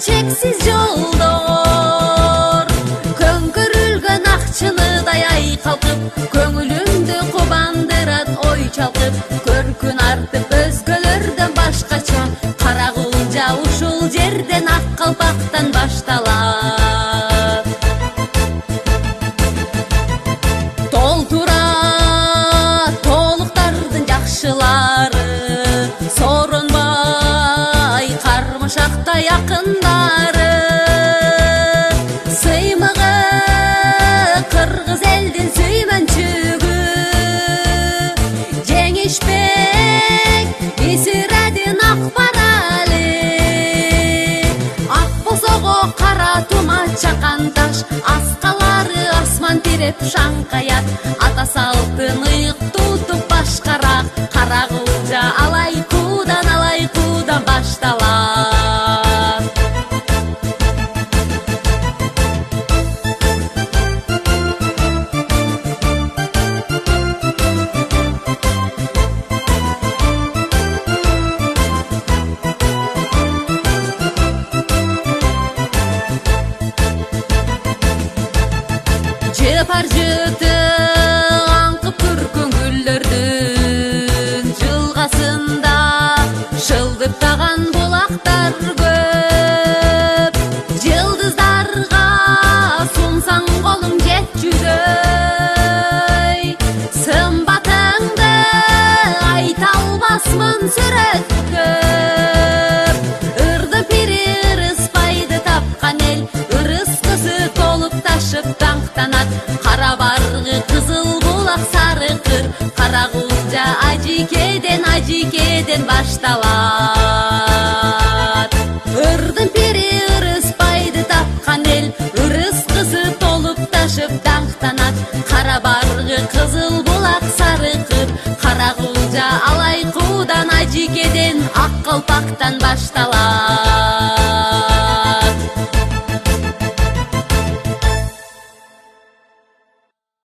чексиз жолдор көмкөрүлгөн акчыныдай айкалкып көңүлүмдү кубандырат ой чалкып көркүн артып өзгөлөрдөн башкача кара кулжа ушул жерден ак калпактан башталат толтурат толуктардын жакшылары сооронбай кармышактай акындары сыймыгы кыргыз элдин сүймөнчүгү жеңишбек бисирадин акбарали ак босого кара тума чакан таш аскалары асман тиреп шаңкаят ата салтын ыйык тутуп башкарак кара кулжа алайкуудан башталат жыпар жыты аңкып көркөн гүлдөрдүн жылгасында шылдыктаган булактар көп жылдыздарга сунсаң колуң жетчүдөй сымбатыңды айта албасмын сүрөттөп ырды пири ырыспайды тапкан эл ырыс кызы толуп ташып даңктанат кара баргы кызыл булак сары кыр кара кулжа ажикеден башталат ырдын пири ырыспайды тапкан эл ырыс кызы толуп ташып даңктанат кара баргы кызыл булак сары кыр кара кулжа алайкуудан ажикеден ак калпактан башталат